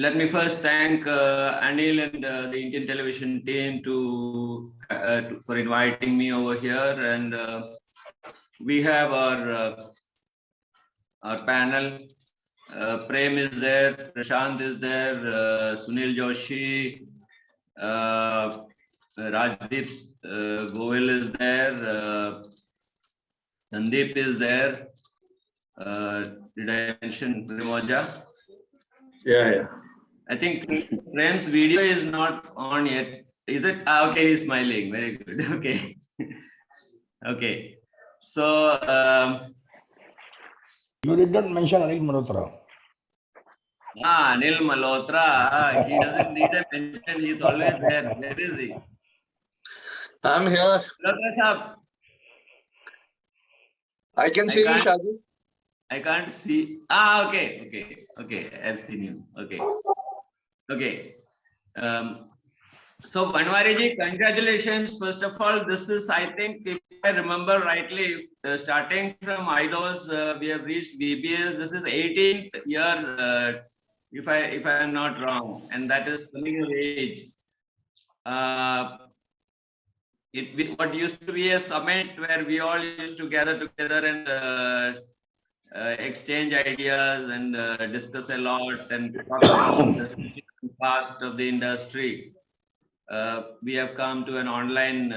let me first thank Anil and the Indian television team for inviting me over here, and we have our panel. Prem is there, Prashant is there, Sunil Joshi, Rajdeep Goel is there, Sandeep is there. Did I mention Primoja? Yeah. I think Prem's video is not on yet. Is it? Okay, he's smiling. Very good. Okay. Okay. So you did not mention Anil Malhotra. Anil Malhotra. He doesn't need a mention. He's always there. Where is he? I'm here. Malhotra sahab. I can see you, Shaji. I can't see. Okay. I've seen him. Okay. So Banwariji, congratulations. First of all, this is, I think, if I remember rightly, starting from IDOS, we have reached VBS. This is 18th year, if I am not wrong, and that is coming of age. What used to be a summit where we all used to gather together and exchange ideas and discuss a lot and talk about the past of the industry. We have come to an online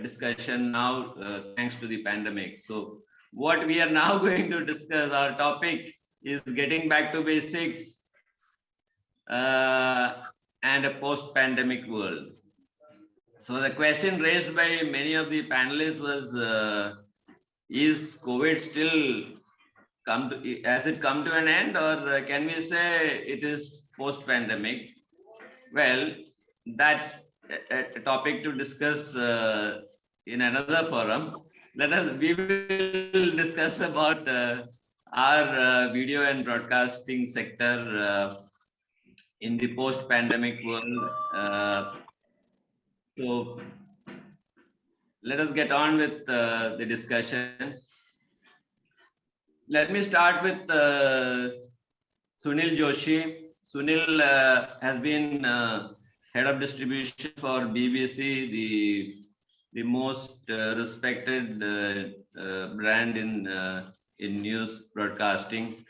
discussion now, thanks to the pandemic. So what we are now going to discuss, our topic is getting back to basics and a post-pandemic world. So the question raised by many of the panelists was, is COVID still has it come to an end, or can we say it is post-pandemic? Well, that's a topic to discuss in another forum. We will discuss about our video and broadcasting sector in the post-pandemic world. So let us get on with the discussion. Let me start with Sunil Joshi. Sunil has been head of distribution for BBC, the most respected brand in news broadcasting.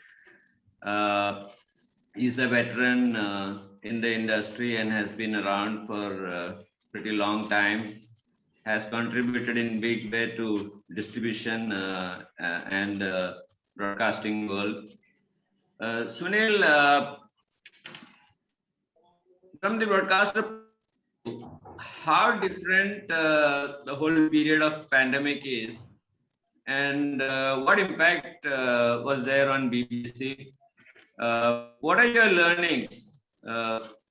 He's a veteran in the industry and has been around for a pretty long time. Has contributed in big way to distribution and broadcasting world. Sunil, from the broadcaster, how different the whole period of pandemic is, and what impact was there on BBC? What are your learnings?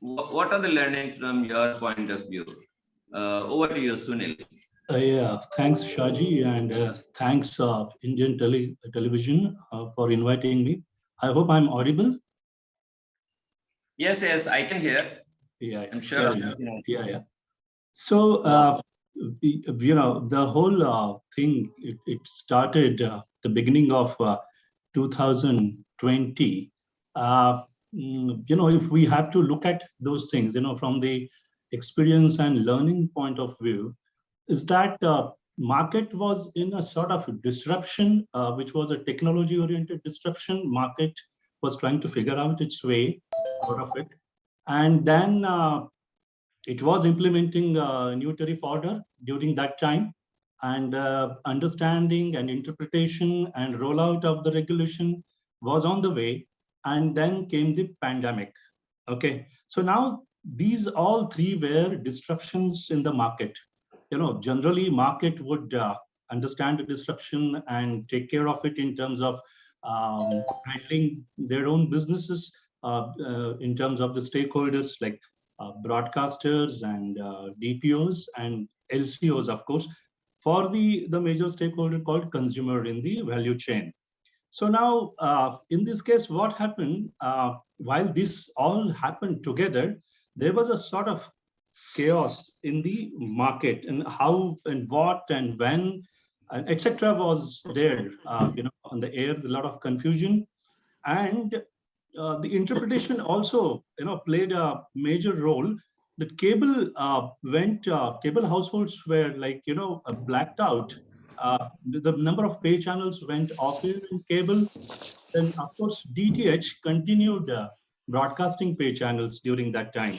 What are the learnings from your point of view? Over to you, Sunil. Yeah, thanks, Shaji, and thanks Indian television for inviting me. I hope I'm audible. Yes, I can hear. Yeah, I'm sure. Yeah. So, the whole thing, it started the beginning of 2020. If we have to look at those things, from the experience and learning point of view, is that market was in a sort of disruption, which was a technology-oriented disruption. Market was trying to figure out its way out of it. And then it was implementing a new tariff order during that time, and understanding and interpretation and rollout of the regulation was on the way. And then came the pandemic. Okay, so now these all three were disruptions in the market. Generally market would understand the disruption and take care of it in terms of handling their own businesses, in terms of the stakeholders like broadcasters and DPOs and LCOs, of course, for the major stakeholder called consumer in the value chain. So now, in this case, what happened, while this all happened together, there was a sort of chaos in the market, and how and what and when, etc. was there, on the air, a lot of confusion. And the interpretation also, played a major role. That cable households were like, blacked out. The number of pay channels went off air in cable. Then, of course, DTH continued broadcasting pay channels during that time.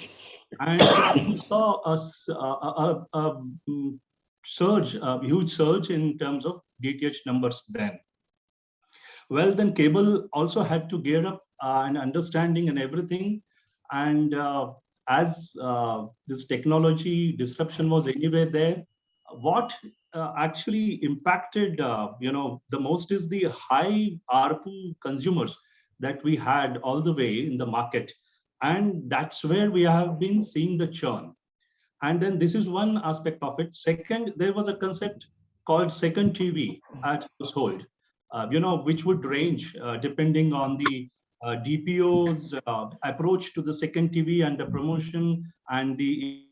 And we saw surge, a huge surge in terms of DTH numbers then. Well, then cable also had to gear up and understanding and everything. And as this technology disruption was anyway there, what actually impacted, the most is the high ARPU consumers that we had all the way in the market. And that's where we have been seeing the churn. And then this is one aspect of it. Second, there was a concept called second TV at household, which would range depending on the DPO's approach to the second TV and the promotion and the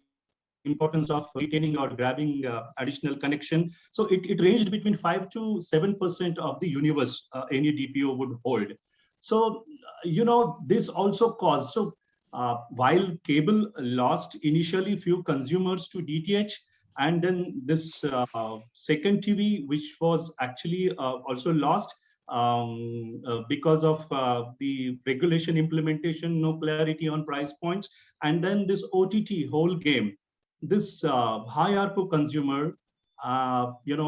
importance of retaining or grabbing additional connection. So it ranged between 5 to 7% of the universe any DPO would hold. So, this also caused, so while cable lost initially few consumers to DTH, and then this second TV, which was actually also lost because of the regulation implementation, no clarity on price points, and then this OTT whole game, this high ARPU consumer,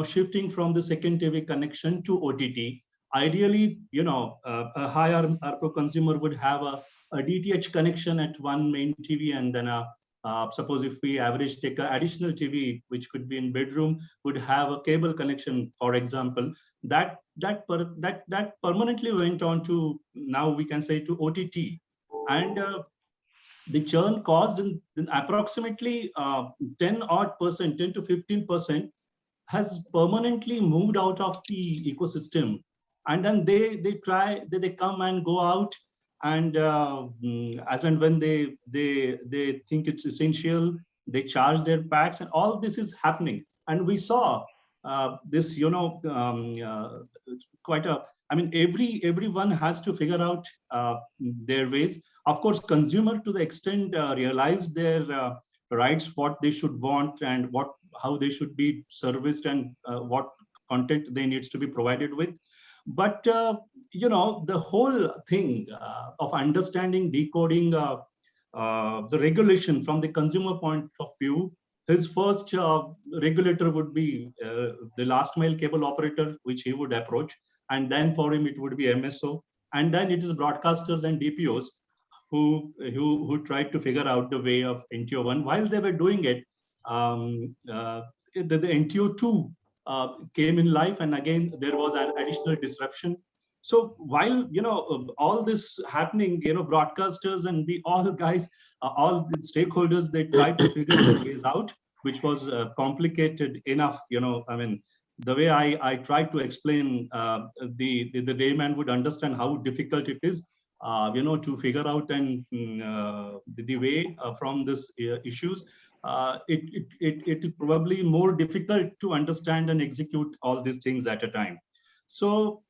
shifting from the second TV connection to OTT. Ideally, a higher ARPU consumer would have a DTH connection at one main TV, and then suppose if we average take an additional TV, which could be in bedroom, would have a cable connection, for example. That permanently went on to, now we can say, to OTT, and the churn caused in approximately 10 odd percent, 10 to 15% has permanently moved out of the ecosystem. And then they come and go out, and as and when they think it's essential, they charge their packs, and all this is happening. And we saw this, quite a, I mean, everyone has to figure out their ways. Of course, consumer to the extent realize their rights, what they should want, and how they should be serviced, and what content they needs to be provided with. But the whole thing of understanding, decoding the regulation from the consumer point of view, his first regulator would be the last mile cable operator, which he would approach, and then for him it would be MSO, and then it is broadcasters and DPOs who tried to figure out the way of NTO1. While they were doing it, the NTO2 came in life, and again there was an additional disruption. So while all this happening, broadcasters and all guys, all the stakeholders, they tried to figure the ways out, which was complicated enough. I mean, the way I tried to explain, the layman would understand how difficult it is, to figure out, and the way from this issues. It is probably more difficult to understand and execute all these things at a time. So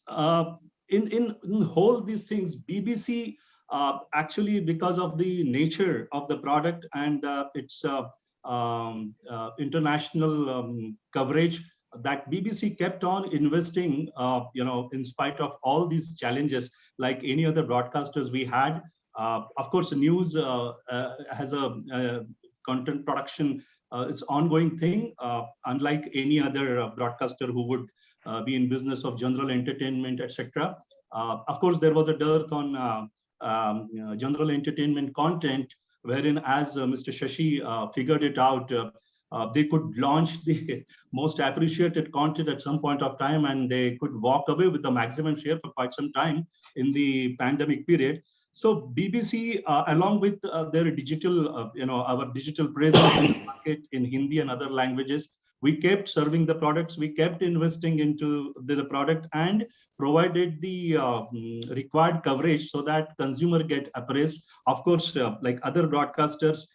in whole these things, BBC actually, because of the nature of the product and its international coverage, that BBC kept on investing, in spite of all these challenges, like any other broadcasters we had. Of course, news has a content production, it's ongoing thing, unlike any other broadcaster who would be in business of general entertainment, etc. Of course, there was a dearth on general entertainment content, wherein, as Mr. Shashi figured it out, they could launch the most appreciated content at some point of time, and they could walk away with the maximum share for quite some time in the pandemic period. So BBC, along with their digital, our digital presence in the market in Hindi and other languages, we kept serving the products, we kept investing into the product, and provided the required coverage so that consumer get appraised. Of course, like other broadcasters,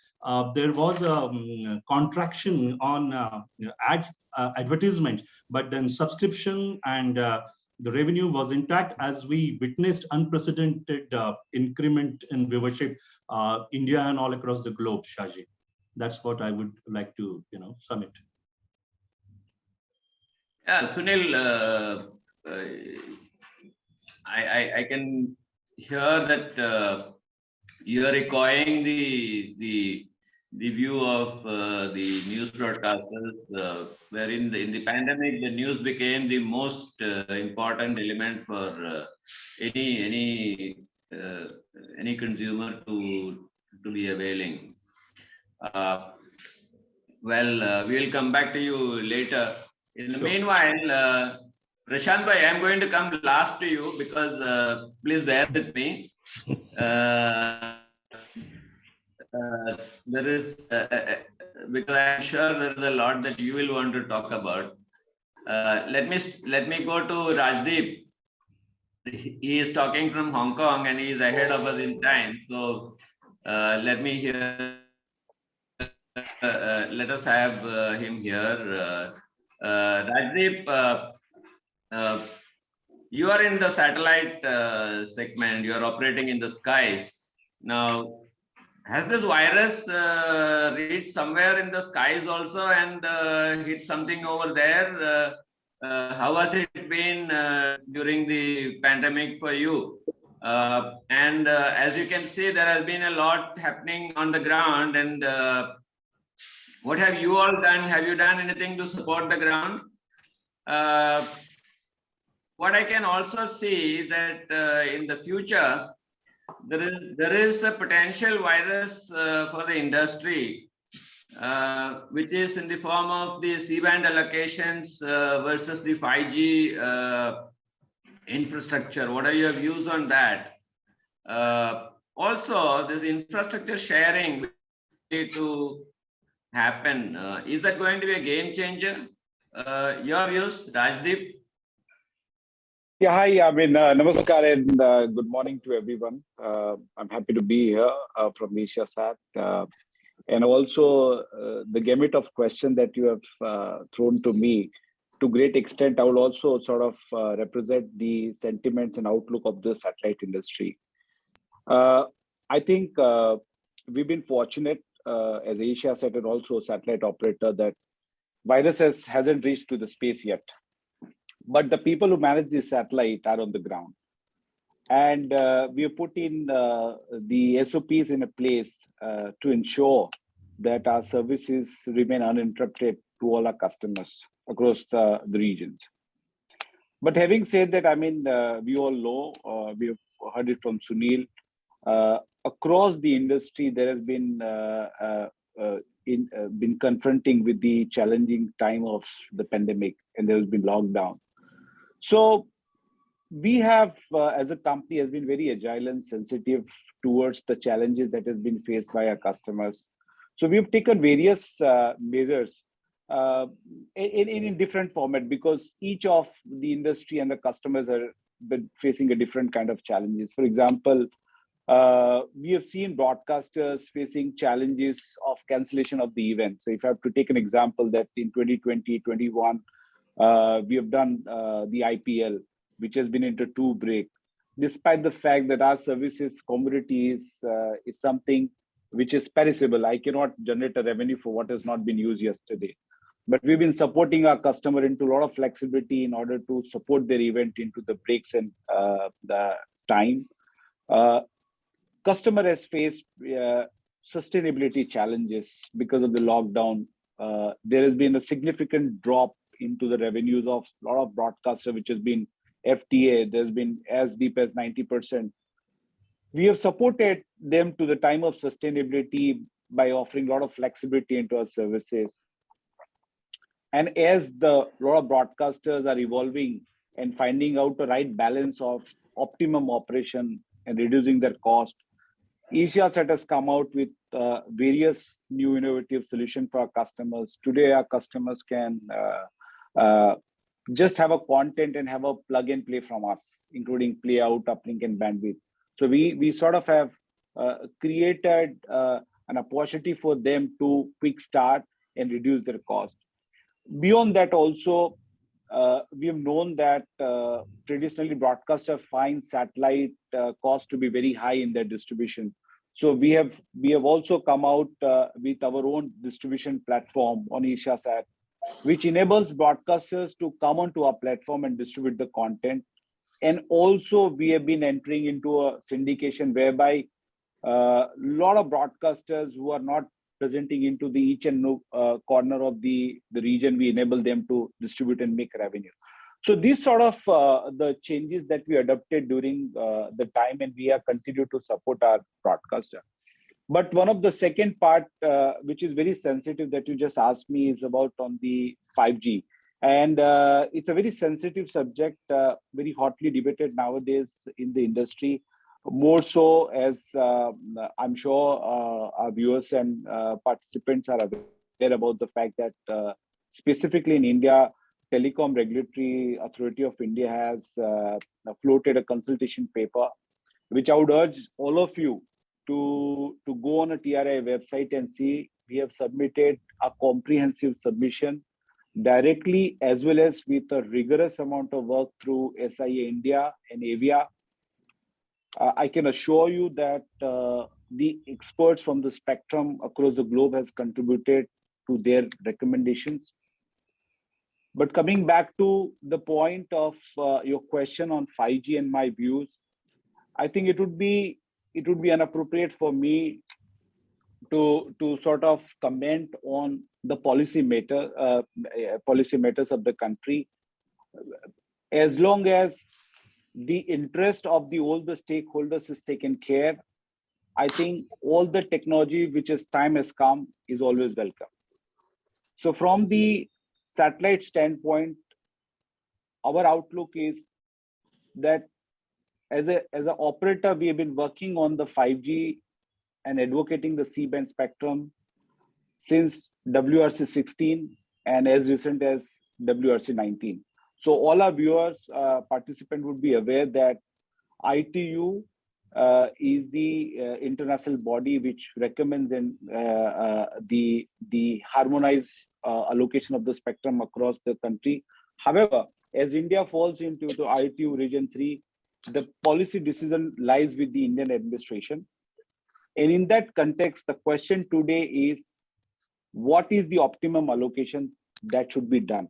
there was a contraction on advertisement, but then subscription and the revenue was intact as we witnessed unprecedented increment in viewership, India and all across the globe, Shaji. That's what I would like to, sum it. Yeah, Sunil, I can hear that you are echoing the view of the news broadcasters, wherein in the pandemic the news became the most important element for any consumer to be availing. We will come back to you later. In the meanwhile, Prashant bhai, I'm going to come last to you because please bear with me. There is because I'm sure there is a lot that you will want to talk about. Let me go to Rajdeep. He is talking from Hong Kong and he is ahead of us in time. So let me hear. Let us have him here. Rajdeep, you are in the satellite segment. You are operating in the skies. Now, has this virus reached somewhere in the skies also and hit something over there? How has it been during the pandemic for you? As you can see, there has been a lot happening on the ground. And what have you all done? Have you done anything to support the ground? What I can also see that in the future, there is a potential virus for the industry, which is in the form of the C-band allocations versus the 5G infrastructure. What are your views on that? Also, this infrastructure sharing to happen. Is that going to be a game changer? Your views, Rajdeep? Yeah, hi, namaskar and good morning to everyone. I'm happy to be here from Asia Sat. And also the gamut of question that you have thrown to me, to great extent, I will also sort of represent the sentiments and outlook of the satellite industry. I think we've been fortunate as Asia Sat and also a satellite operator that virus hasn't reached to the space yet. But the people who manage the satellite are on the ground. And we have put in the SOPs in a place to ensure that our services remain uninterrupted to all our customers across the regions. But having said that, we all know, we have heard it from Sunil, across the industry, there has been been confronting with the challenging time of the pandemic, and there has been lockdown. So we have, as a company, has been very agile and sensitive towards the challenges that has been faced by our customers. So we have taken various measures in different format, because each of the industry and the customers are facing a different kind of challenges. For example, we have seen broadcasters facing challenges of cancellation of the event. So if I have to take an example, that in 2020-21, we have done the IPL, which has been into 2 break, despite the fact that our services commodity is something which is perishable. I cannot generate a revenue for what has not been used yesterday. But we've been supporting our customer into a lot of flexibility in order to support their event into the breaks and the time. Customer has faced sustainability challenges because of the lockdown. There has been a significant drop into the revenues of a lot of broadcasters, which has been FTA. There's been as deep as 90%. We have supported them to the time of sustainability by offering a lot of flexibility into our services. And as a lot of broadcasters are evolving and finding out the right balance of optimum operation and reducing their cost, AsiaSat has come out with various new innovative solutions for our customers. Today, our customers can just have a content and have a plug and play from us, including play out, uplink, and bandwidth. So we sort of have created an opportunity for them to quick start and reduce their cost. Beyond that, also, we have known that traditionally broadcasters find satellite cost to be very high in their distribution. So we have also come out with our own distribution platform on IshaSat, which enables broadcasters to come onto our platform and distribute the content. And also we have been entering into a syndication whereby a lot of broadcasters who are not presenting into the each and corner of the region, we enable them to distribute and make revenue. So these sort of the changes that we adopted during the time, and we have continued to support our broadcaster. But one of the second part, which is very sensitive that you just asked me, is about on the 5G. And it's a very sensitive subject, very hotly debated nowadays in the industry. More so as I'm sure our viewers and participants are aware about the fact that specifically in India, Telecom Regulatory Authority of India has floated a consultation paper, which I would urge all of you to go on a TRI website and see. We have submitted a comprehensive submission directly as well as with a rigorous amount of work through SIA India and Avia. I can assure you that the experts from the spectrum across the globe has contributed to their recommendations. But coming back to the point of your question on 5G and my views, I think it would be inappropriate for me to sort of comment on the policy matters of the country, as long as the interest of all the stakeholders is taken care. I think all the technology which is time has come is always welcome. So from the satellite standpoint, our outlook is that as an operator, we have been working on the 5G and advocating the C-band spectrum since WRC 16 and as recent as WRC 19. So all our viewers, participants would be aware that ITU is the international body which recommends and the harmonized allocation of the spectrum across the country. However, as India falls into the ITU Region 3, the policy decision lies with the Indian administration. And in that context, the question today is, what is the optimum allocation that should be done?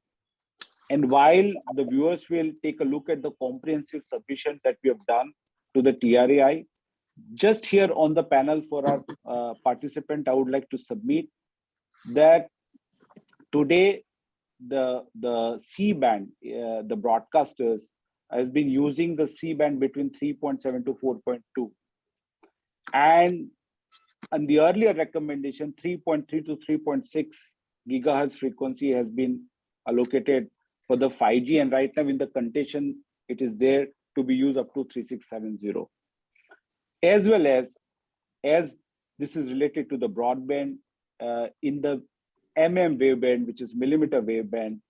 And while the viewers will take a look at the comprehensive submission that we have done to the TRAI, just here on the panel for our participant, I would like to submit that today the C-band, the broadcasters has been using the C-band between 3.7 to 4.2. And the earlier recommendation, 3.3 to 3.6 gigahertz frequency has been allocated for the 5G, and right now in the contention, it is there to be used up to 3670. As well as this is related to the broadband, in the waveband, which is millimeter waveband,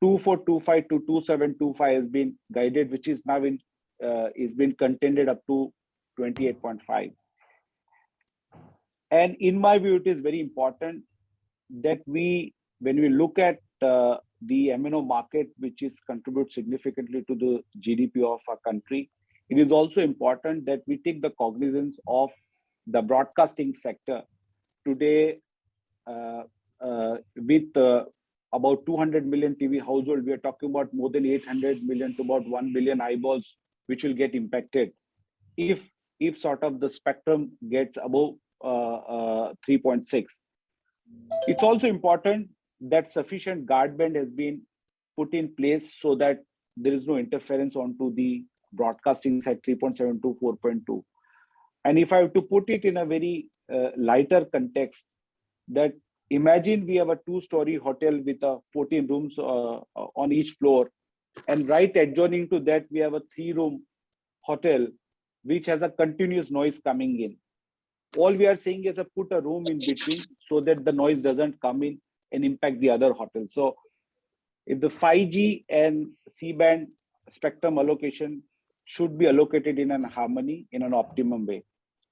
2425 to 2725 has been guided, which is now is been contended up to 28.5. And in my view, it is very important that when we look at the MNO market, which is contribute significantly to the GDP of our country, it is also important that we take the cognizance of the broadcasting sector. Today, with about 200 million TV household, we are talking about more than 800 million to about 1 billion eyeballs, which will get impacted if sort of the spectrum gets above 3.6. It's also important that sufficient guard band has been put in place so that there is no interference onto the broadcasting side 3.7 to 4.2. And if I have to put it in a very lighter context, that imagine we have a 2-story hotel with 14 rooms on each floor, and right adjoining to that we have a 3-room hotel which has a continuous noise coming in. All we are saying is to put a room in between so that the noise doesn't come in and impact the other hotels. So if the 5G and C-band spectrum allocation should be allocated in an harmony, in an optimum way.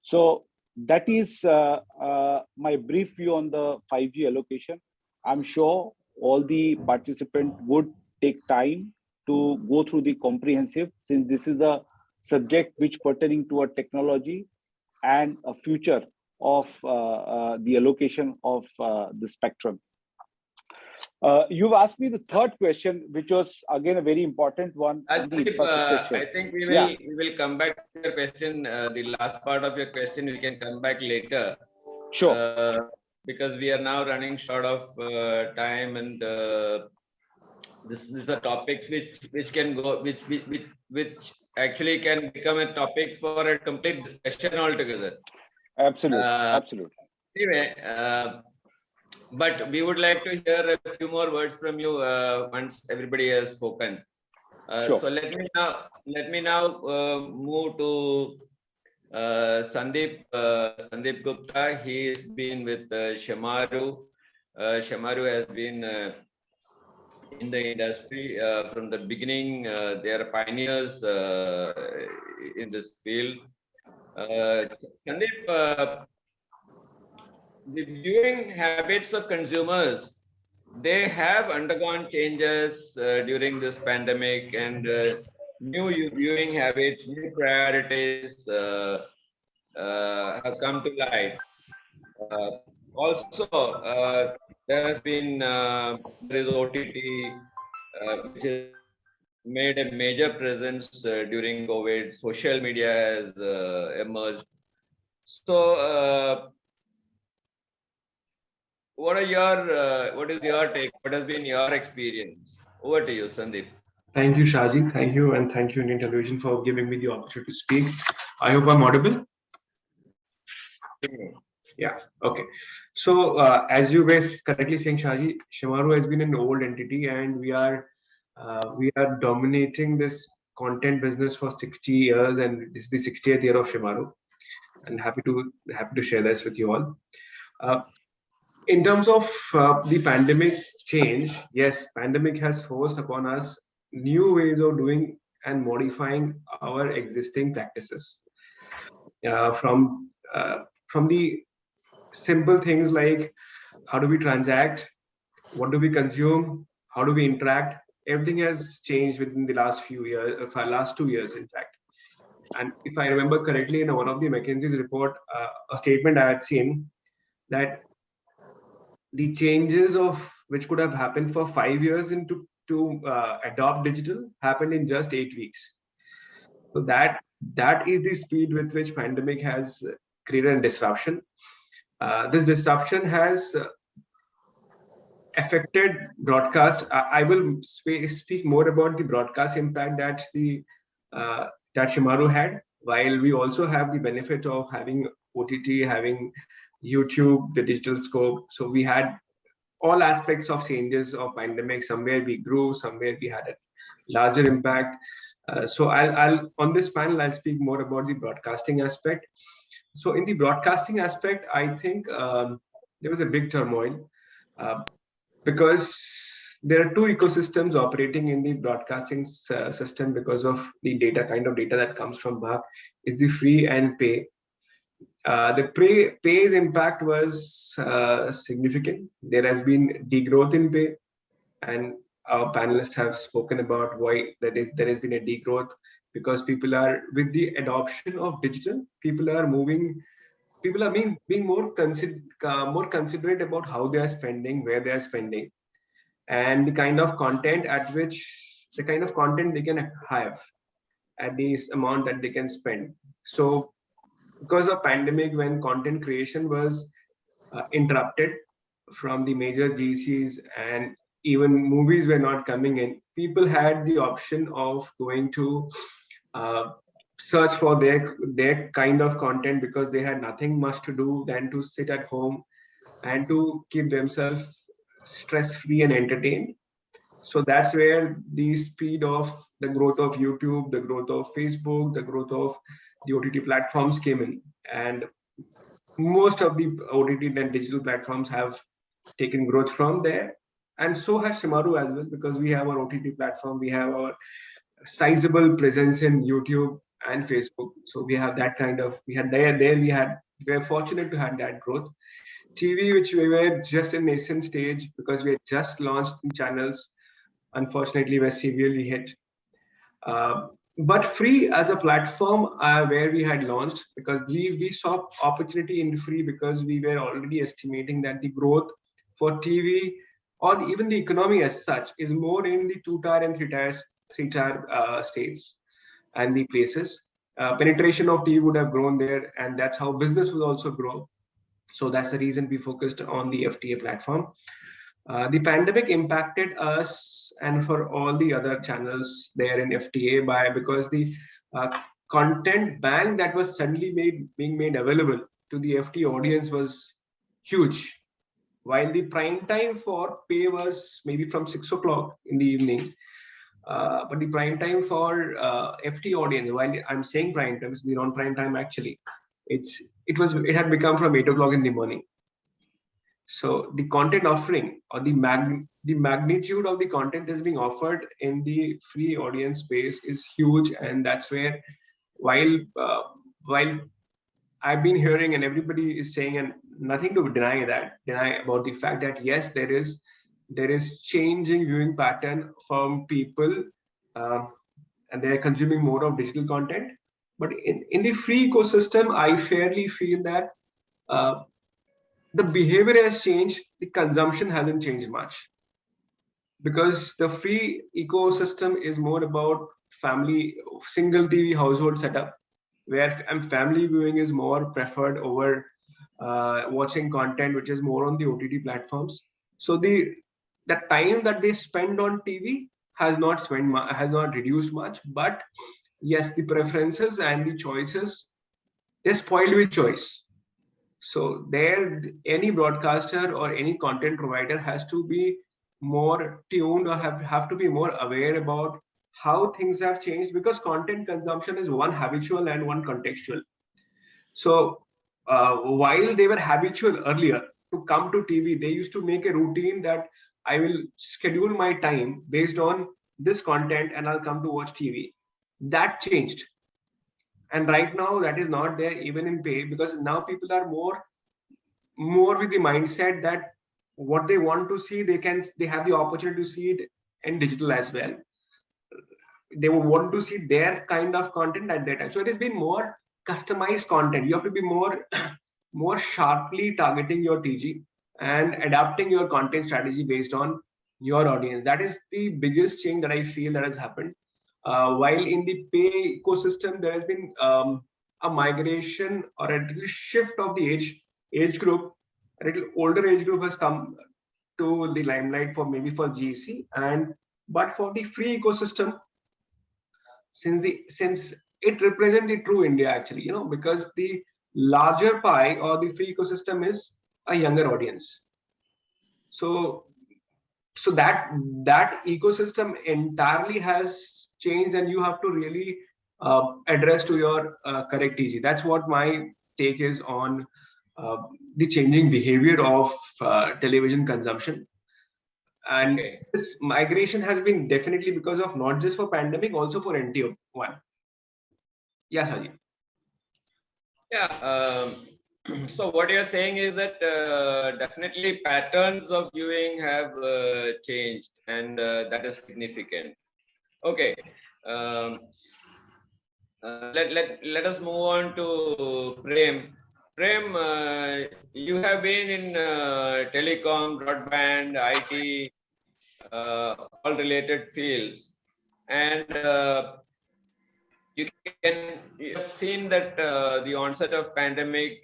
So that is my brief view on the 5G allocation. I'm sure all the participants would take time to go through the comprehensive, since this is a subject which pertaining to a technology and a future of the allocation of the spectrum. You've asked me the third question, which was again a very important one. On the infrastructure. I think we will come back to your question. The last part of your question we can come back later. Sure. Because we are now running short of time, and these are topics which can go which actually can become a topic for a complete discussion altogether. Absolutely. Absolutely. Anyway, but we would like to hear a few more words from you once everybody has spoken. Sure. So let me now move to Sandeep Gupta. He has been with Shemaru. Shemaru has been in the industry from the beginning. They are pioneers in this field. Sandeep, the viewing habits of consumers, they have undergone changes during this pandemic, and new viewing habits, new priorities have come to light. Also, there has been there is OTT, which has made a major presence during COVID. Social media has emerged. So, what is your take? What has been your experience? Over to you, Sandeep. Thank you, Shaji. Thank you, and thank you, Indian Television, for giving me the opportunity to speak. I hope I'm audible. Yeah. Okay. So, as you guys correctly saying, Shaji, Shemaru has been an old entity, and we are dominating this content business for 60 years, and this is the 60th year of Shemaru. And happy to share this with you all. In terms of the pandemic change, yes, pandemic has forced upon us new ways of doing and modifying our existing practices. From the simple things like how do we transact, what do we consume, how do we interact, everything has changed within the last few years, last 2 years, in fact. And if I remember correctly, in one of the McKinsey's report, a statement I had seen that the changes of which could have happened for 5 years to adopt digital happened in just 8 weeks. So that is the speed with which pandemic has created a disruption. This disruption has affected broadcast. I will speak more about the broadcast impact that Shemaru had, while we also have the benefit of having OTT, having YouTube, the digital scope. So we had all aspects of changes of pandemic. Somewhere we grew, somewhere we had a larger impact. So I'll on this panel I'll speak more about the broadcasting aspect. So in the broadcasting aspect, I think there was a big turmoil because there are two ecosystems operating in the broadcasting system because of the kind of data that comes from BHAG is the free and pay. The pay's impact was significant. There has been degrowth in pay, and our panelists have spoken about why there has been a degrowth, because people are, with the adoption of digital, people are being more considerate about how they are spending, where they are spending, and the kind of content they can have at this amount that they can spend. So because of pandemic, when content creation was interrupted from the major GCs and even movies were not coming in, people had the option of going to search for their kind of content, because they had nothing much to do than to sit at home and to keep themselves stress-free and entertained. So that's where the speed of the growth of YouTube, the growth of Facebook, the growth of the OTT platforms came in. And most of the OTT and digital platforms have taken growth from there. And so has Shemaru as well, because we have our OTT platform, we have our sizable presence in YouTube and Facebook. So we have that kind of, we were fortunate to have that growth. TV, which we were just in nascent stage because we had just launched in channels unfortunately were severely hit. But free as a platform where we had launched, because we saw opportunity in free because we were already estimating that the growth for TV or even the economy as such is more in the 2-tier and 3-tier states and the places. Penetration of TV would have grown there, and that's how business will also grow. So that's the reason we focused on the FTA platform. The pandemic impacted us and for all the other channels there in FTA because the content bank that was suddenly being made available to the FTA audience was huge. While the prime time for pay was maybe from 6 o'clock in the evening, but the prime time for FT audience, while I'm saying prime time, it's the non-prime time actually. It had become from 8 o'clock in the morning. So the content offering or the magnitude of the content is being offered in the free audience space is huge, and that's where while I've been hearing and everybody is saying, and nothing to deny about the fact that yes, there is changing viewing pattern from people, and they are consuming more of digital content. But in the free ecosystem, I fairly feel that the behavior has changed, the consumption hasn't changed much. Because the free ecosystem is more about family, single TV household setup, where family viewing is more preferred over watching content which is more on the OTT platforms. So the time that they spend on TV has not reduced much, but yes, the preferences and the choices, they're spoiled with choice. So there, any broadcaster or any content provider has to be more tuned or have to be more aware about how things have changed, because content consumption is one habitual and one contextual. So while they were habitual earlier to come to TV, they used to make a routine that I will schedule my time based on this content and I'll come to watch TV. That changed. And right now that is not there even in pay, because now people are more with the mindset that what they want to see, they have the opportunity to see it in digital as well. They would want to see their kind of content at that time. So it has been more customized content. You have to be more sharply targeting your TG and adapting your content strategy based on your audience. That is the biggest change that I feel that has happened. While in the pay ecosystem, there has been a migration or a little shift of the age group. A little older age group has come to the limelight for GC, but for the free ecosystem, since it represents the true India actually, because the larger pie or the free ecosystem is a younger audience. So that ecosystem entirely has changed, and you have to really address to your correct TG. That's what my take is on the changing behavior of television consumption. And this migration has been definitely because of not just for pandemic, also for NTO one. Yes, Haji. Yeah. So what you're saying is that definitely patterns of viewing have changed, and that is significant. Okay. Let us move on to Prem. Prem, you have been in telecom, broadband, IT, all related fields, and you have seen that the onset of pandemic,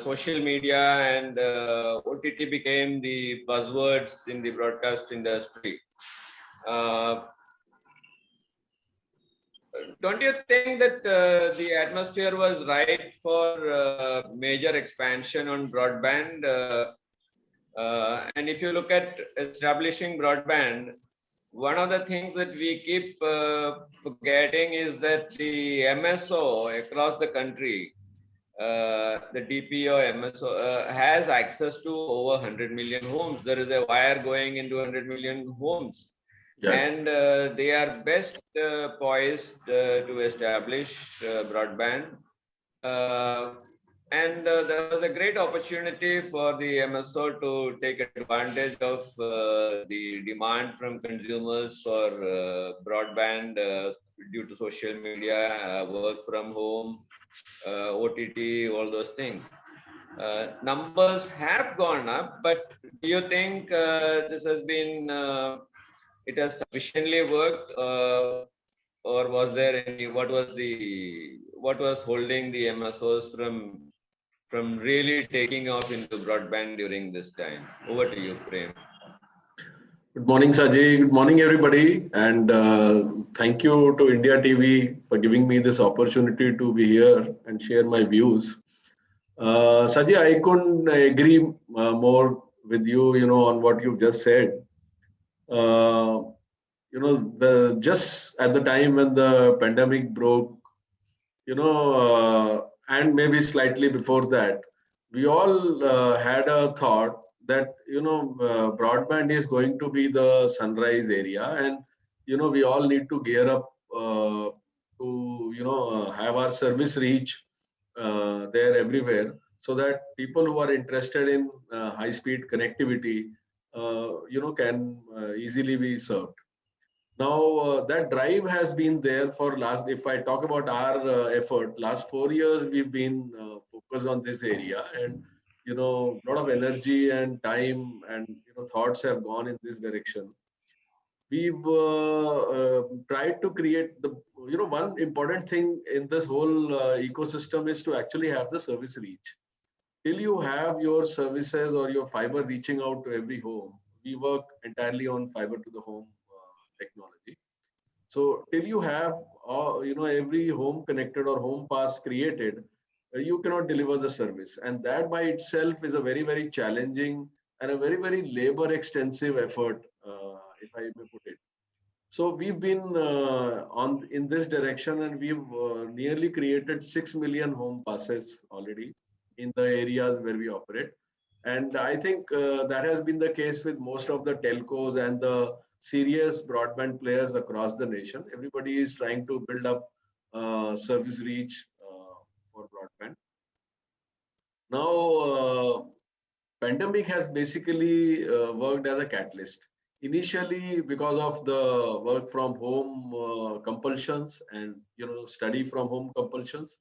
social media and OTT became the buzzwords in the broadcast industry. Don't you think that the atmosphere was right for major expansion on broadband? And if you look at establishing broadband, one of the things that we keep forgetting is that the MSO across the country, the DPO MSO has access to over 100 million homes. There is a wire going into 100 million homes. Yeah. And they are best poised to establish broadband. And there was a great opportunity for the MSO to take advantage of the demand from consumers for broadband due to social media, work from home, OTT, all those things. Numbers have gone up, but do you think this has been, it has sufficiently worked, or was there any, what was holding the MSOs from really taking off into broadband during this time? Over to you, Prem. Good morning, Sajay. Good morning, everybody. And thank you to India TV for giving me this opportunity to be here and share my views. Sajay, I couldn't agree more with you, on what you've just said. Uh, just at the time when the pandemic broke, and maybe slightly before that, we all had a thought that broadband is going to be the sunrise area, and we all need to gear up to have our service reach there everywhere, so that people who are interested in high speed connectivity can easily be served. Now, that drive has been there for last, if I talk about our effort, last 4 years, we've been focused on this area, and, a lot of energy and time and, thoughts have gone in this direction. We've tried to create the, one important thing in this whole ecosystem is to actually have the service reach. Till you have your services or your fiber reaching out to every home, we work entirely on fiber to the home technology. So till you have, every home connected or home pass created, you cannot deliver the service, and that by itself is a very, very challenging and a very, very labor extensive effort, if I may put it. So we've been on in this direction, and we've nearly created 6 million home passes already in the areas where we operate. And I think that has been the case with most of the telcos and the serious broadband players across the nation. Everybody is trying to build up service reach for broadband. Now, pandemic has basically worked as a catalyst. Initially, because of the work from home compulsions and study from home compulsions,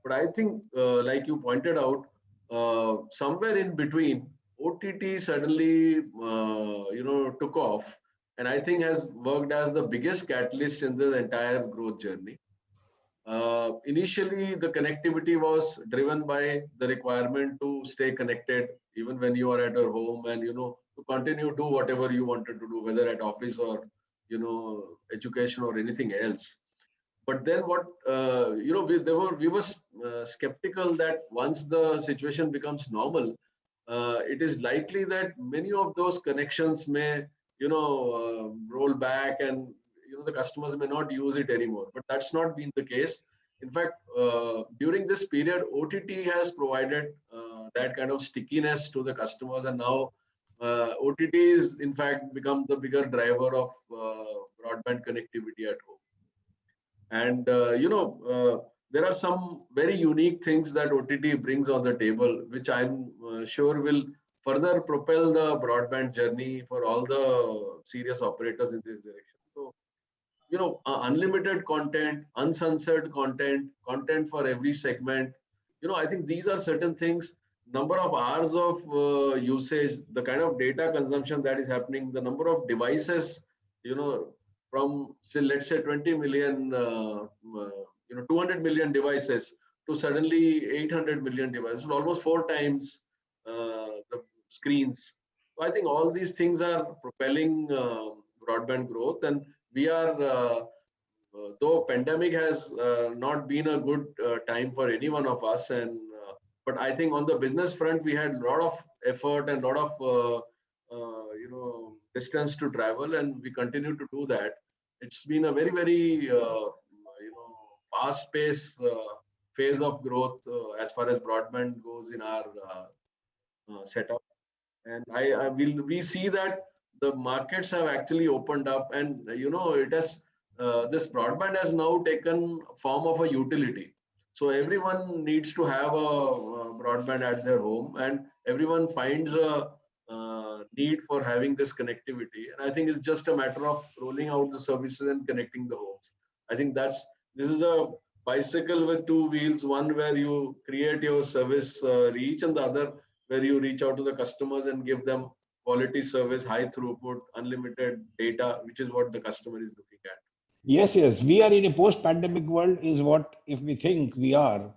but I think, like you pointed out, somewhere in between, OTT suddenly took off, and I think has worked as the biggest catalyst in the entire growth journey. Initially, the connectivity was driven by the requirement to stay connected even when you are at your home, and to continue to do whatever you wanted to do, whether at office or education or anything else. But then what we were skeptical that once the situation becomes normal, it is likely that many of those connections may roll back, and the customers may not use it anymore. But that's not been the case. In fact, during this period, OTT has provided that kind of stickiness to the customers, and now OTT is in fact become the bigger driver of broadband connectivity at home. And there are some very unique things that OTT brings on the table, which I'm sure will further propel the broadband journey for all the serious operators in this direction. So, unlimited content, uncensored content, content for every segment. I think these are certain things. Number of hours of usage, the kind of data consumption that is happening, the number of devices, from say let's say 20 million, 200 million devices to suddenly 800 million devices, almost 4 times the screens. So I think all these things are propelling broadband growth, and we are, though pandemic has not been a good time for any one of us, and but I think on the business front we had a lot of effort and a lot of distance to travel, and we continue to do that. It's been a very, very fast paced phase of growth as far as broadband goes in our setup. And I will we see that the markets have actually opened up, and it has this broadband has now taken form of a utility. So everyone needs to have a broadband at their home, and everyone finds a need for having this connectivity. And I think it's just a matter of rolling out the services and connecting the homes. I think this is a bicycle with two wheels, one where you create your service reach, and the other where you reach out to the customers and give them quality service, high throughput, unlimited data, which is what the customer is looking at. Yes, yes. We are in a post-pandemic world, is what if we think we are.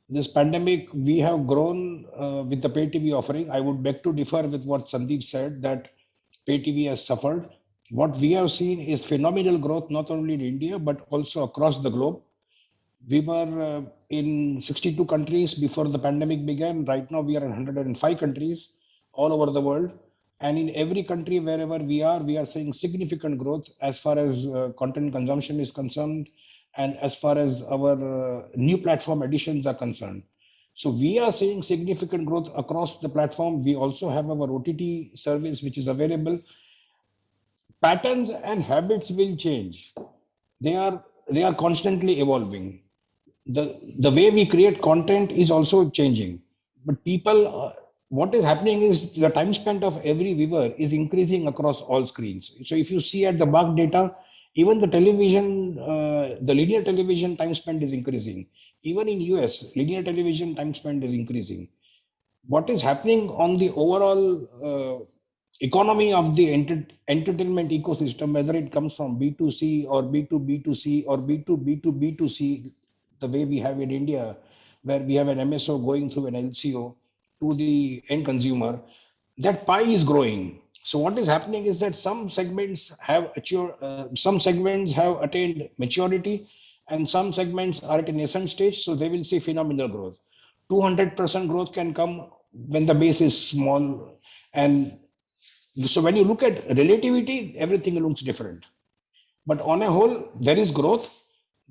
This pandemic, we have grown with the pay TV offering. I would beg to differ with what Sandeep said that pay TV has suffered. What we have seen is phenomenal growth, not only in India, but also across the globe. We were in 62 countries before the pandemic began. Right now, we are in 105 countries all over the world. And in every country, wherever we are seeing significant growth as far as content consumption is concerned and as far as our new platform additions are concerned. So we are seeing significant growth across the platform. We also have our OTT service, which is available. Patterns and habits will change. They are constantly evolving. The way we create content is also changing, but people what is happening is the time spent of every viewer is increasing across all screens. So if you see at the mark data, even the television, the linear television time spent is increasing. Even in US, linear television time spent is increasing. What is happening on the overall economy of the entertainment ecosystem, whether it comes from B2C or B2B2C or B2B2B2C, the way we have in India, where we have an MSO going through an LCO to the end consumer, that pie is growing. So what is happening is that some segments have attained maturity, and some segments are at a nascent stage. So they will see phenomenal growth. 200% growth can come when the base is small, and so when you look at relativity, everything looks different. But on a whole, there is growth.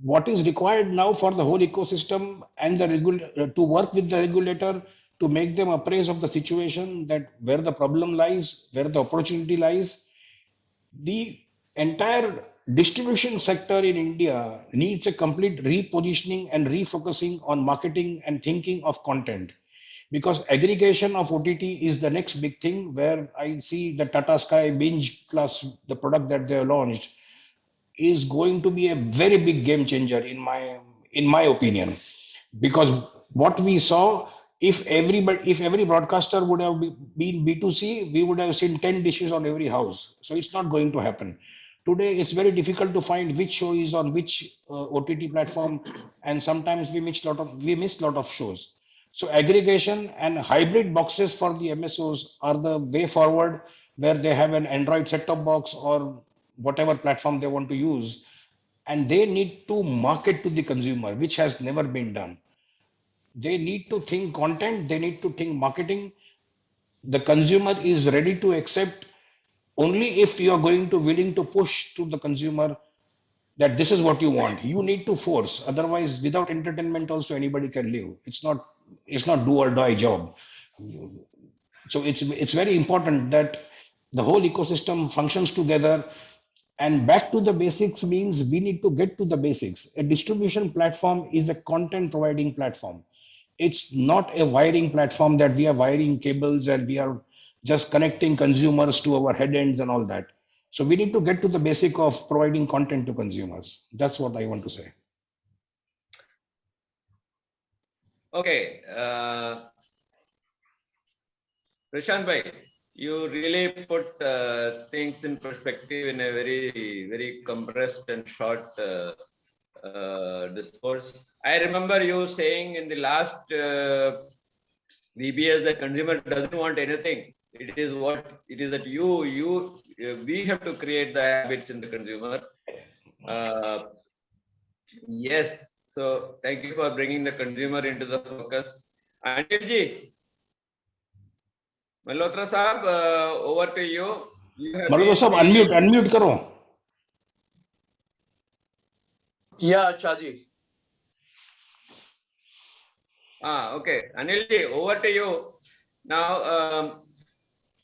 What is required now for the whole ecosystem and the to work with the regulator to make them appraise of the situation, that where the problem lies, where the opportunity lies. The entire distribution sector in India needs a complete repositioning and refocusing on marketing and thinking of content, because aggregation of OTT is the next big thing, where I see the Tata Sky Binge Plus, the product that they have launched, is going to be a very big game changer in my opinion. Because what we saw, if every broadcaster would have been B2C, we would have seen 10 dishes on every house. So it's not going to happen. Today it's very difficult to find which show is on which OTT platform, and sometimes we miss lot of shows. So aggregation and hybrid boxes for the MSOs are the way forward, where they have an Android set-top box or whatever platform they want to use, and they need to market to the consumer, which has never been done. They need to think content, they need to think marketing. The consumer is ready to accept only if you are going to willing to push to the consumer that this is what you want. You need to force. Otherwise, without entertainment, also anybody can live. It's not do or die job. So it's very important that the whole ecosystem functions together. And back to the basics means we need to get to the basics. A distribution platform is a content providing platform. It's not a wiring platform that we are wiring cables and we are just connecting consumers to our head ends and all that. So we need to get to the basic of providing content to consumers. That's what I want to say. Okay, Prashant bhai, you really put things in perspective in a very, very compressed and short discourse. I remember you saying in the last VBS that consumer doesn't want anything. It is that we have to create the habits in the consumer. Yes. So thank you for bringing the consumer into the focus. Anil ji, Malhotra Saab, over to you. Malhotra Saab, unmute karo. Yeah, Chaji. Okay. Anil ji, over to you. Now,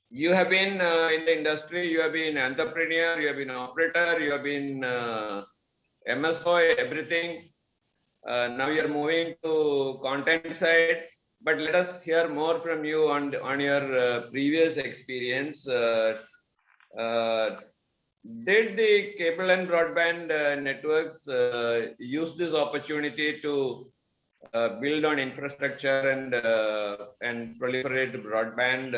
you have been in the industry, you have been entrepreneur, you have been operator, you have been MSO, everything. Now you're moving to content side. but let us hear more from you on your previous experience. Did the cable and broadband networks use this opportunity to build on infrastructure and proliferate broadband?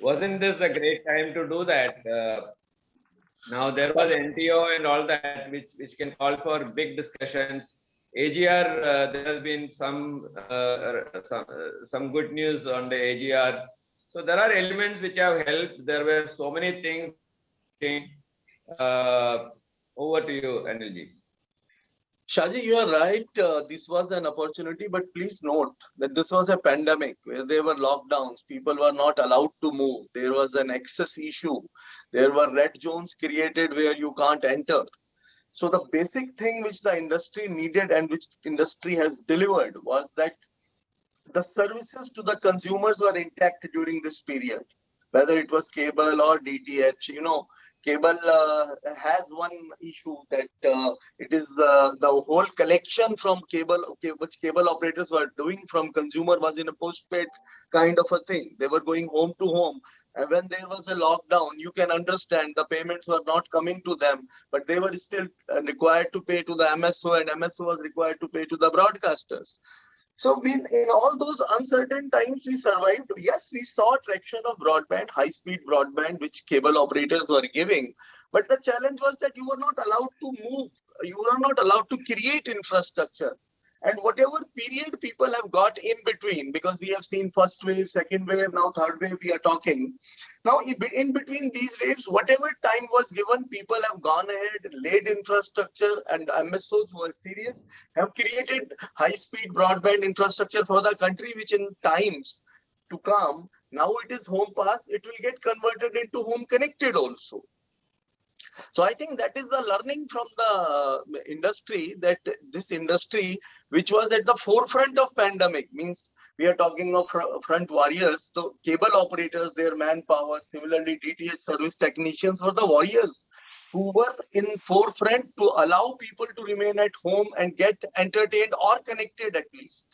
Wasn't this a great time to do that? Now there was NTO and all that, which can call for big discussions. AGR, there has been some good news on the AGR. So there are elements which have helped. There were so many things. Over to you, Anilji. Shaji, you are right. This was an opportunity, but please note that this was a pandemic where there were lockdowns. People were not allowed to move. There was an access issue. There were red zones created where you can't enter. So the basic thing which the industry needed and which industry has delivered was that the services to the consumers were intact during this period, whether it was cable or DTH. Cable has one issue that it is the whole collection from cable, which cable operators were doing from consumer was in a postpaid kind of a thing. They were going home to home. And when there was a lockdown, you can understand the payments were not coming to them, but they were still required to pay to the MSO, and MSO was required to pay to the broadcasters. So in all those uncertain times, we survived. Yes, we saw traction of broadband, high-speed broadband, which cable operators were giving. But the challenge was that you were not allowed to move. You were not allowed to create infrastructure. And whatever period people have got in between, because we have seen first wave, second wave, now third wave, we are talking. Now, in between these waves, whatever time was given, people have gone ahead, laid infrastructure, and MSOs who are serious have created high-speed broadband infrastructure for the country, which in times to come, now it is home pass, it will get converted into home connected also. So I think that is the learning from the industry, that this industry, which was at the forefront of pandemic, means we are talking of front warriors. So cable operators, their manpower, similarly DTH service technicians were the warriors who were in forefront to allow people to remain at home and get entertained or connected at least.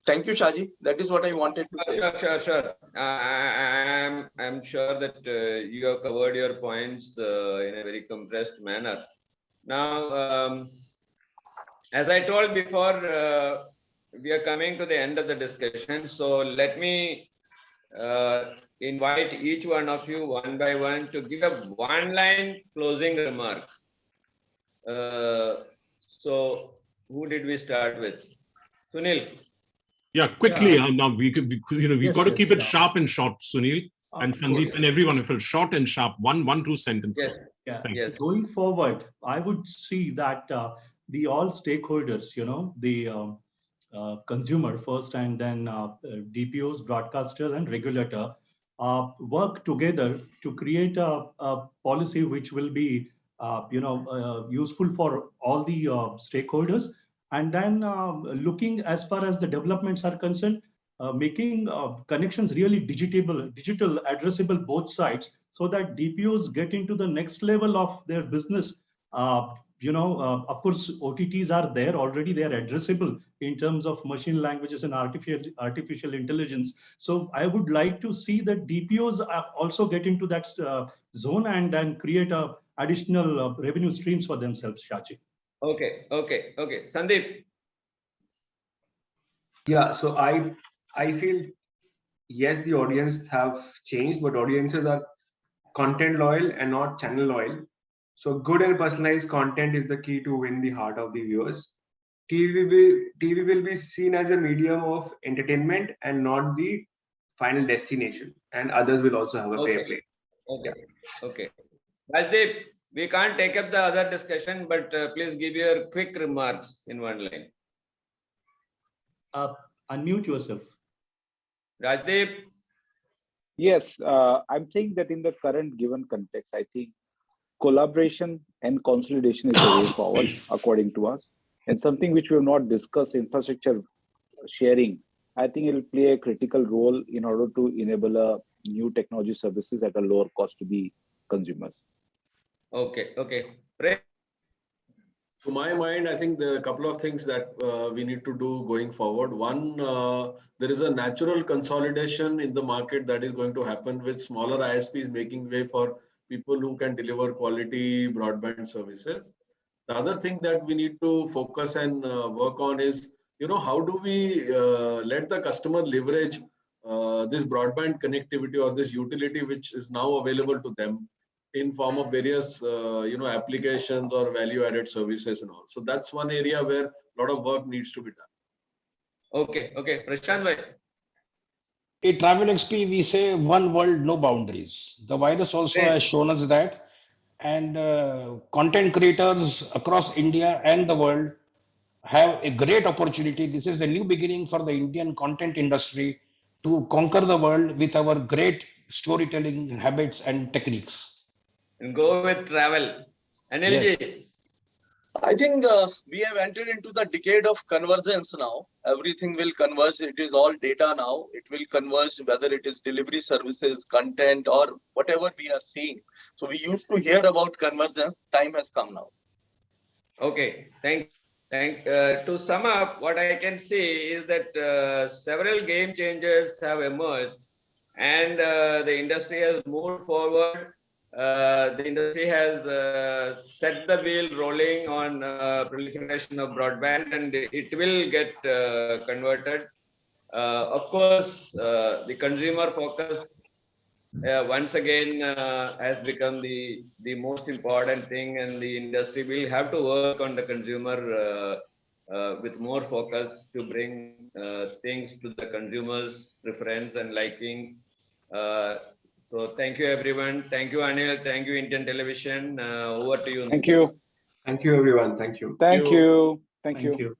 Thank you, Shaji. That is what I wanted to say. Sure. I'm sure that you have covered your points in a very compressed manner. Now, as I told before, we are coming to the end of the discussion. So let me invite each one of you one by one to give a one-line closing remark. So who did we start with? Sunil. Yeah, quickly. Now we've got to keep it sharp and short, Sunil and Sandeep and everyone. If it's short and sharp, one, two sentences. Yes. Going forward, I would see that the all stakeholders, the consumer first, and then DPOs, broadcaster, and regulator work together to create a policy which will be, useful for all the stakeholders. And then looking as far as the developments are concerned, making connections really digital, addressable both sides, so that DPOs get into the next level of their business. Of course, OTTs are there already; they are addressable in terms of machine languages and artificial intelligence. So I would like to see that DPOs also get into that zone and create additional revenue streams for themselves, Shaji. Okay. Sandeep. Yeah, so I feel, yes, the audience have changed, but audiences are content loyal and not channel loyal. So good and personalized content is the key to win the heart of the viewers. TV will be seen as a medium of entertainment and not the final destination. And others will also have a fair play. Okay. Rajdeep, we can't take up the other discussion, but please give your quick remarks in one line. Unmute yourself. Rajdeep. Yes, I'm saying that in the current given context, I think collaboration and consolidation is the way forward, according to us. And something which we have not discussed, infrastructure sharing, I think it will play a critical role in order to enable new technology services at a lower cost to the consumers. Okay. To my mind, I think there are a couple of things that we need to do going forward. One, there is a natural consolidation in the market that is going to happen with smaller ISPs making way for people who can deliver quality broadband services. The other thing that we need to focus and work on is, how do we let the customer leverage this broadband connectivity or this utility which is now available to them in form of various applications or value added services and all. So that's one area where a lot of work needs to be done. Okay. Prashant bhai. In Travel XP, we say one world, no boundaries. The virus also has shown us that. And content creators across India and the world have a great opportunity. This is a new beginning for the Indian content industry to conquer the world with our great storytelling habits and techniques. And go with travel. Anil Yes. ji. I think we have entered into the decade of convergence now. Everything will converge. It is all data now. It will converge, whether it is delivery services, content, or whatever we are seeing. So we used to hear about convergence. Time has come now. Okay, to sum up, what I can say is that several game changers have emerged, and the industry has moved forward. The industry has set the wheel rolling on proliferation of broadband, and it will get converted. Of course, the consumer focus once again has become the most important thing, and the industry will have to work on the consumer with more focus to bring things to the consumers' preference and liking. So thank you, everyone. Thank you, Anil. Thank you, Indian Television. Over to you. Thank you. Thank you, everyone. Thank you. Thank you. Thank Thank you. you.